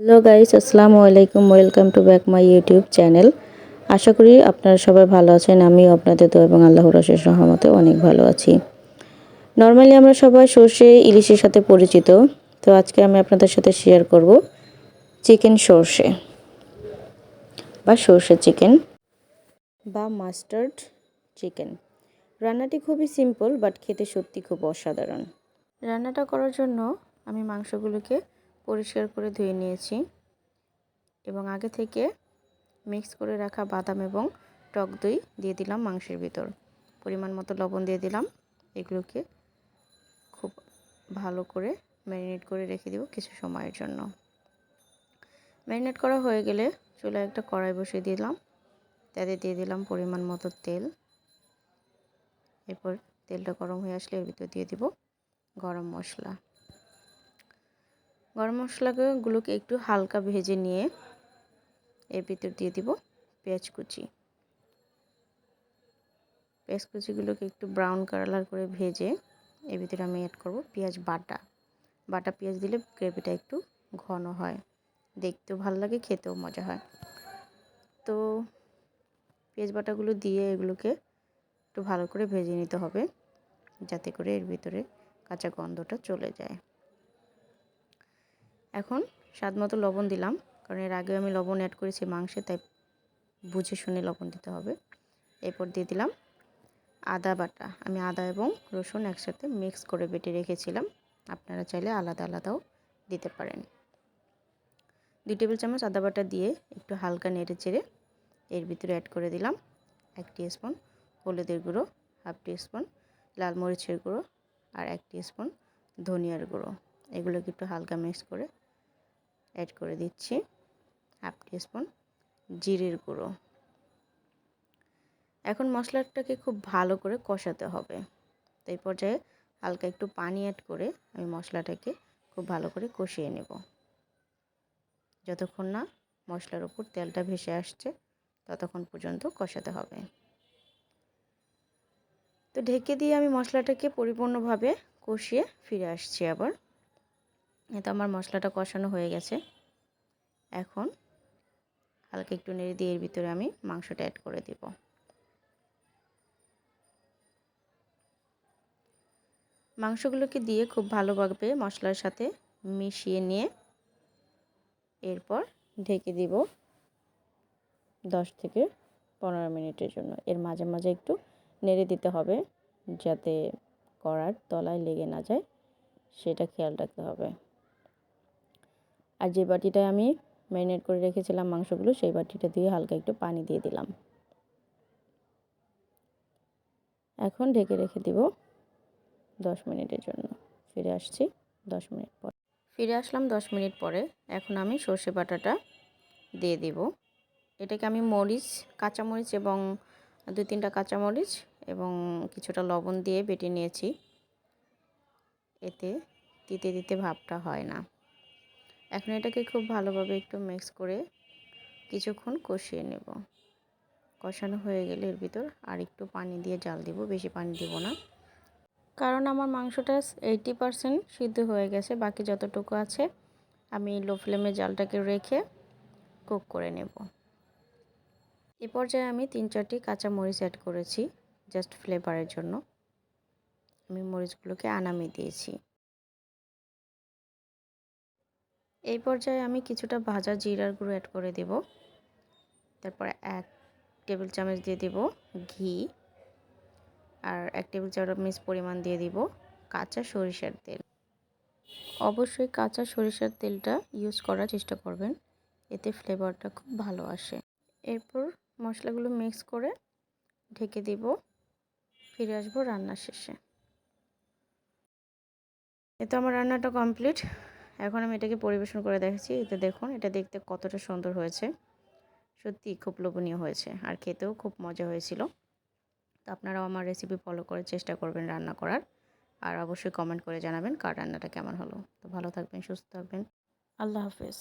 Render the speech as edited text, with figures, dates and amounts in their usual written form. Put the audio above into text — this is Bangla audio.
হ্যালো গাইস, আসসালামু আলাইকুম। Welcome to back my YouTube channel. আশা করি আপনারা সবাই ভালো আছেন। আমিও আপনাদের দোয়া এবং আল্লাহর অশেষ রহমতে অনেক ভালো আছি। নর্মালি আমরা সবাই সর্ষে ইলিশের সাথে পরিচিত। তো আজকে আমি আপনাদের সাথে শেয়ার করব চিকেন সর্ষে বা সর্ষে চিকেন বা মাস্টার্ড চিকেন। রান্নাটি খুবই সিম্পল বাট খেতে সত্যি খুব অসাধারণ। রান্নাটা করার জন্য আমি মাংসগুলোকে পরিষ্কার করে ধুয়ে নিয়েছি এবং আগে থেকে মিক্স করে রাখা বাদাম এবং টক দই দিয়ে দিলাম মাংসের ভিতর। পরিমাণ মতো লবণ দিয়ে দিলাম। এগুলোকে খুব ভালো করে ম্যারিনেট করে রেখে দেব কিছু সময়ের জন্য। ম্যারিনেট করা হয়ে গেলে চুলায় একটা কড়াই বসিয়ে দিলাম। তাতে দিয়ে দিলাম পরিমাণ মতো তেল। এরপর তেলটা গরম হয়ে আসলে এর ভিতর দিয়ে দিব গরম মশলা। গরম মশলাগুলোকে একটু হালকা ভেজে নিয়ে এর ভিতর দিয়ে দিব পেঁয়াজ কুচি। পেঁয়াজ কুচিগুলোকে একটু ব্রাউন কালার করে ভেজে এর ভিতরে আমি অ্যাড করব পেঁয়াজ বাটা পেঁয়াজ দিলে গ্রেভিটা একটু ঘন হয়, দেখতেও ভালো লাগে, খেতেও মজা হয়। তো পেঁয়াজ বাটাগুলো দিয়ে এগুলোকে একটু ভালো করে ভেজে নিতে হবে যাতে করে এর ভিতরে কাঁচা গন্ধটা চলে যায়। এখন স্বাদ মতো লবণ দিলাম, কারণ এর আগে আমি লবণ অ্যাড করেছি মাংসে, তাই বুঝে শুনে লবণ দিতে হবে। এরপর দিয়ে দিলাম আদা বাটা। আমি আদা এবং রসুন একসাথে মিক্স করে বেটে রেখেছিলাম, আপনারা চাইলে আলাদা আলাদাও দিতে পারেন। 2 টেবিল চামচ আদা বাটা দিয়ে একটু হালকা নেড়ে চেড়ে এর ভিতরে অ্যাড করে দিলাম 1 টিস্পুন হলুদের গুঁড়ো, 1/2 টিস্পুন লাল মরিচের গুঁড়ো আর 1 টিস্পুন ধনিয়ার গুঁড়ো। এগুলোকে একটু হালকা মিক্স করে অ্যাড করে দিচ্ছি 1/2 টিস্পুন জিরের গুঁড়ো। এখন মশলাটাকে খুব ভালো করে কষাতে হবে। তো এই পর্যায়ে হালকা একটু পানি অ্যাড করে আমি মশলাটাকে খুব ভালো করে কষিয়ে নেব। যতক্ষণ না মশলার উপর তেলটা ভেসে আসছে ততক্ষণ পর্যন্ত কষাতে হবে। তো ঢেকে দিয়ে আমি মশলাটাকে পরিপূর্ণভাবে কষিয়ে ফিরে আসছি আবার। এতে আমার মশলাটা কষানো হয়ে গেছে। এখন হালকা একটু নেড়ে দিয়ে এর ভিতরে আমি মাংসটা অ্যাড করে দেব। মাংসগুলোকে দিয়ে খুব ভালোভাবে মশলার সাথে মিশিয়ে নিয়ে এরপর ঢেকে দিব 10 থেকে 15 মিনিটের জন্য। এর মাঝে মাঝে একটু নেড়ে দিতে হবে যাতে কড়ার তলায় লেগে না যায়, সেটা খেয়াল রাখতে হবে। আর যে বাটিটায় আমি ম্যারিনেট করে রেখেছিলাম মাংসগুলো, সেই বাটিটা দিয়ে হালকা একটু পানি দিয়ে দিলাম। এখন ঢেকে রেখে দিব 10 মিনিটের জন্য। ফিরে আসছি 10 মিনিট পর। ফিরে আসলাম 10 মিনিট পরে। এখন আমি সর্ষে বাটাটা দিয়ে দিব। এটাকে আমি কাঁচামরিচ এবং 2-3টা কাঁচামরিচ এবং কিছুটা লবণ দিয়ে বেটে নিয়েছি। এতে তিতে তিতে ভাবটা হয় না। এখন এটাকে খুব ভালোভাবে একটু মিক্স করে কিছুক্ষণ কষিয়ে নেব। কষানো হয়ে গেলে এর ভিতর আর একটু পানি দিয়ে জাল দিব, বেশি পানি দিব না, কারণ আমার মাংসটা 80% সিদ্ধ হয়ে গেছে। বাকি যতটুকু আছে আমি লো ফ্লেমে জালটাকে রেখে কুক করে নেব। এ পর্যায়ে আমি 3-4টি কাঁচা মরিচ অ্যাড করেছি জাস্ট ফ্লেভারের জন্য। আমি মরিচগুলোকে নামিয়ে দিয়েছি। এই পর্যায়ে আমি কিছুটা ভাজা জিরার গুঁড়ো অ্যাড করে দেব। তারপরে 1 টেবিল চামচ দিয়ে দেব ঘি আর 1 টেবিল চামচ পরিমাণ দিয়ে দিব কাঁচা সরিষার তেল। অবশ্যই কাঁচা সরিষার তেলটা ইউজ করার চেষ্টা করবেন, এতে ফ্লেভারটা খুব ভালো আসে। এরপর মশলাগুলো মিক্স করে ঢেকে দিব। ফিরে আসবো রান্নার শেষে। এতে আমার রান্নাটা কমপ্লিট। এখন আমি এটাকে পরিবেশন করে দেখাচ্ছি। এতে দেখুন এটা দেখতে কতটা সুন্দর হয়েছে, সত্যি খুব লোভনীয় হয়েছে আর খেতেও খুব মজা হয়েছিল। তো আপনারাও আমার রেসিপি ফলো করে চেষ্টা করবেন রান্না করার, আর অবশ্যই কমেন্ট করে জানাবেন কার রান্নাটা কেমন হলো। তো ভালো থাকবেন, সুস্থ থাকবেন, আল্লাহ হাফেজ।